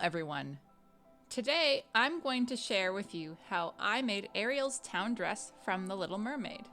everyone! Today I'm going to share with you how I made Ariel's town dress from The Little Mermaid.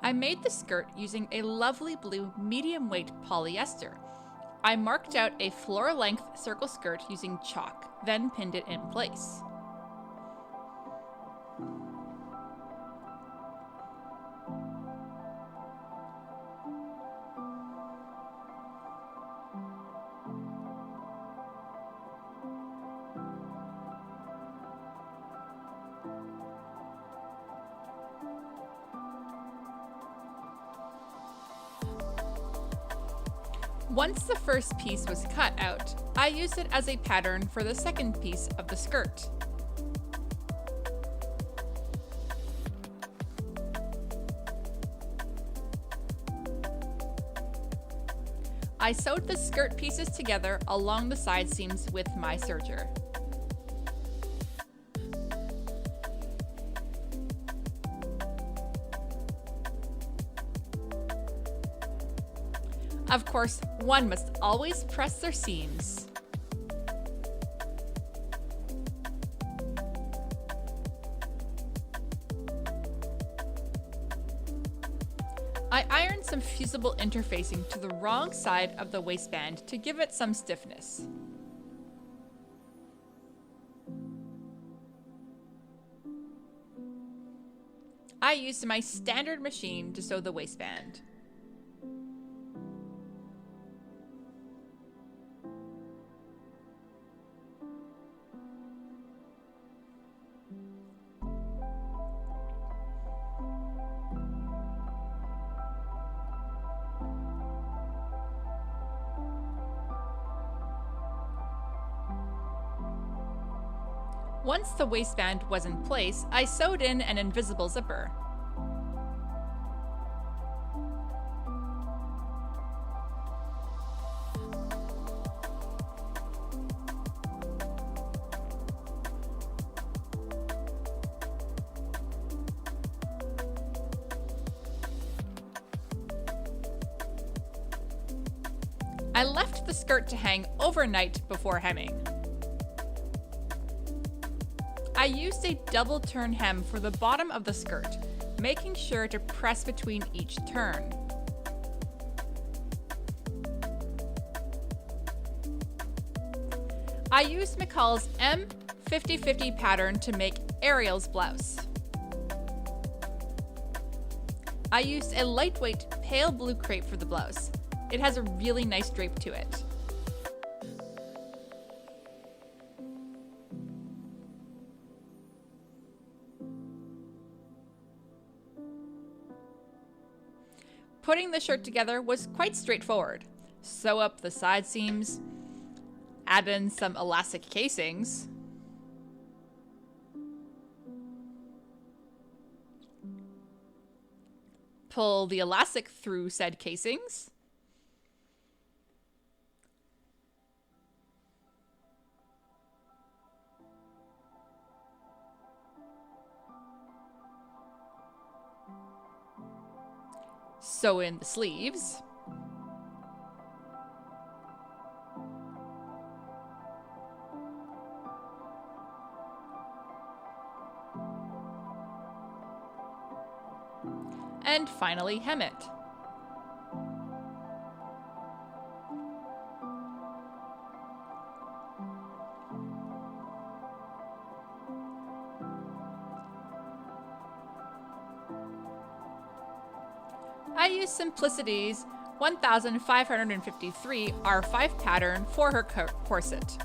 I made the skirt using a lovely blue medium weight polyester. I marked out a floor-length circle skirt using chalk, then pinned it in place. Once the first piece was cut out, I used it as a pattern for the second piece of the skirt. I sewed the skirt pieces together along the side seams with my serger. Of course, one must always press their seams. I ironed some fusible interfacing to the wrong side of the waistband to give it some stiffness. I used my standard machine to sew the waistband. Once the waistband was in place, I sewed in an invisible zipper. I left the skirt to hang overnight before hemming. I used a double turn hem for the bottom of the skirt, making sure to press between each turn. I used McCall's M5050 pattern to make Ariel's blouse. I used a lightweight pale blue crepe for the blouse. It has a really nice drape to it. Putting the shirt together was quite straightforward. Sew up the side seams, add in some elastic casings, pull the elastic through said casings, sew in the sleeves, and finally hem it. I used Simplicity's 1553 R5 pattern for her corset.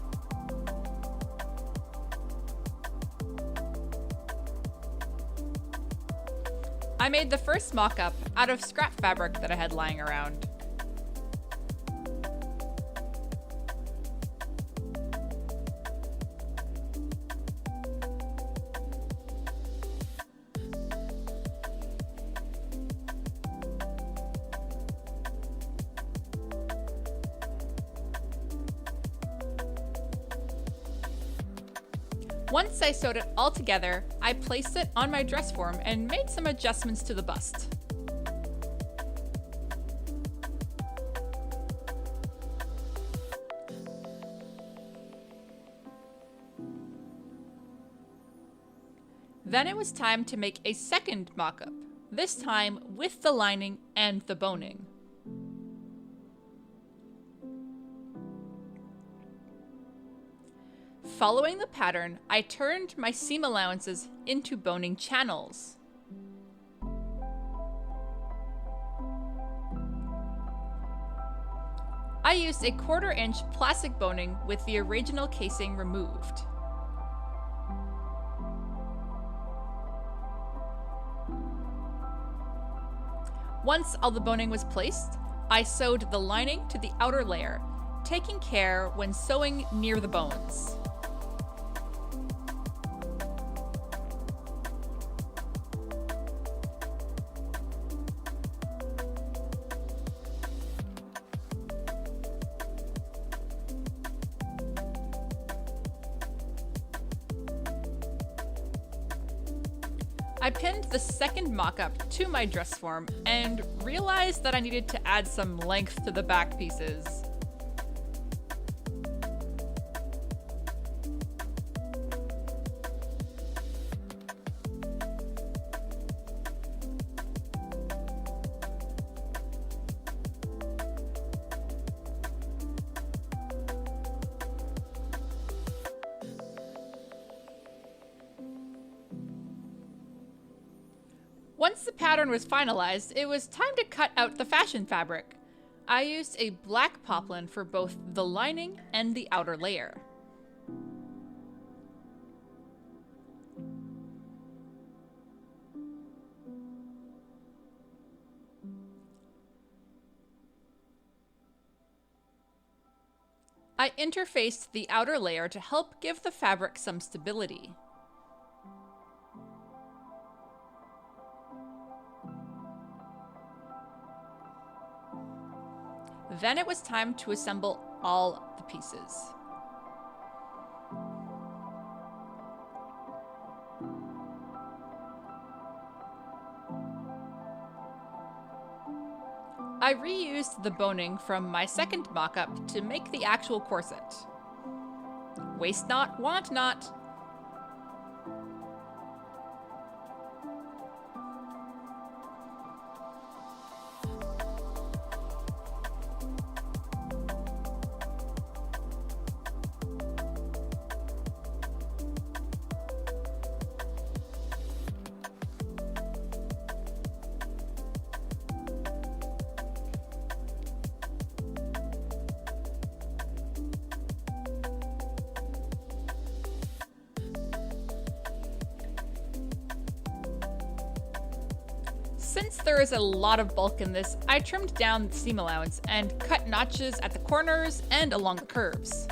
I made the first mock-up out of scrap fabric that I had lying around. Once I sewed it all together, I placed it on my dress form and made some adjustments to the bust. Then it was time to make a second mock-up, this time with the lining and the boning. Following the pattern, I turned my seam allowances into boning channels. I used a 1/4 inch plastic boning with the original casing removed. Once all the boning was placed, I sewed the lining to the outer layer, taking care when sewing near the bones. I pinned the second mock-up to my dress form and realized that I needed to add some length to the back pieces. Once the pattern was finalized, it was time to cut out the fashion fabric. I used a black poplin for both the lining and the outer layer. I interfaced the outer layer to help give the fabric some stability. Then it was time to assemble all the pieces. I reused the boning from my second mock-up to make the actual corset. Waste not, want not. Since there is a lot of bulk in this, I trimmed down the seam allowance and cut notches at the corners and along the curves.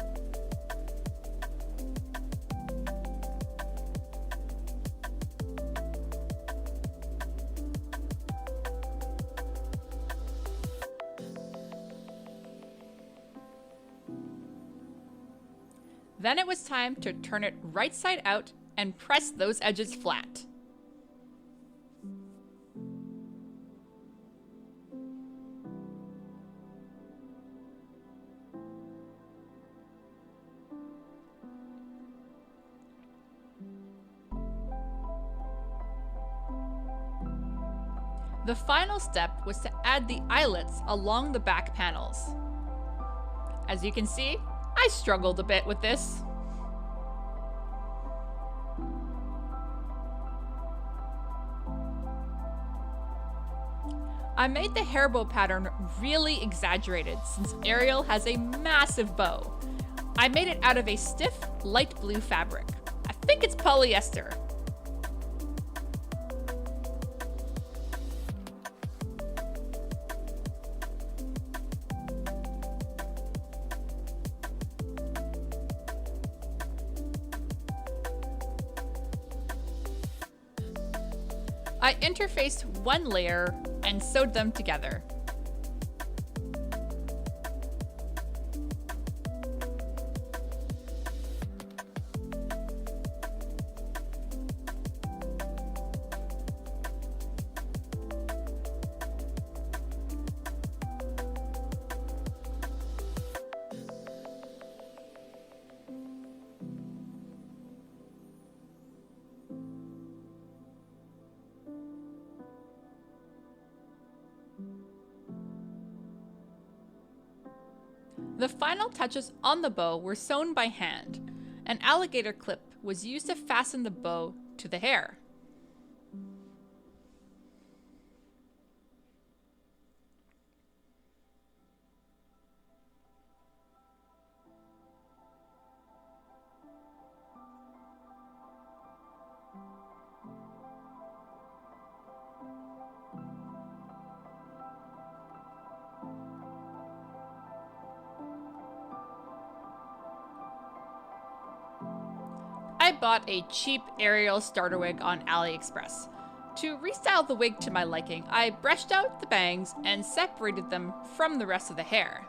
Then it was time to turn it right side out and press those edges flat. The final step was to add the eyelets along the back panels. As you can see, I struggled a bit with this. I made the hair bow pattern really exaggerated since Ariel has a massive bow. I made it out of a stiff, light blue fabric. I think it's polyester. I interfaced one layer and sewed them together. The final touches on the bow were sewn by hand. An alligator clip was used to fasten the bow to the hair. I bought a cheap Ariel starter wig on AliExpress. To restyle the wig to my liking, I brushed out the bangs and separated them from the rest of the hair.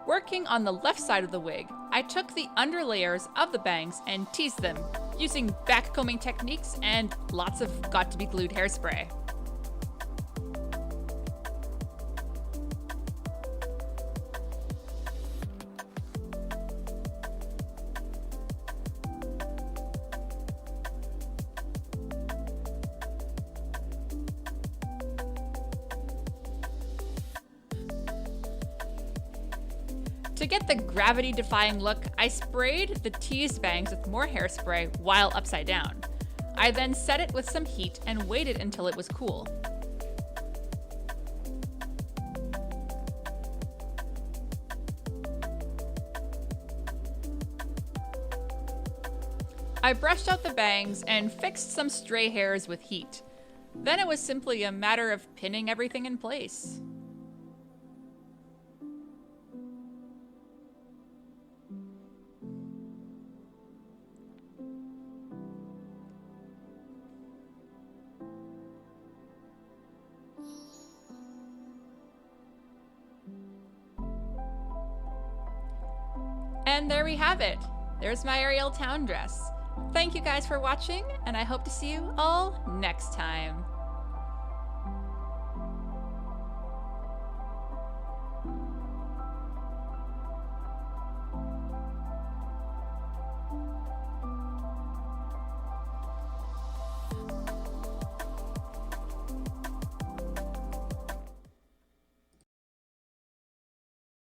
Working on the left side of the wig, I took the underlayers of the bangs and teased them, using backcombing techniques and lots of got-to-be-glued hairspray. To get the gravity-defying look, I sprayed the teased bangs with more hairspray while upside down. I then set it with some heat and waited until it was cool. I brushed out the bangs and fixed some stray hairs with heat. Then it was simply a matter of pinning everything in place. And there we have it. There's my Ariel town dress. Thank you guys for watching, and I hope to see you all next time.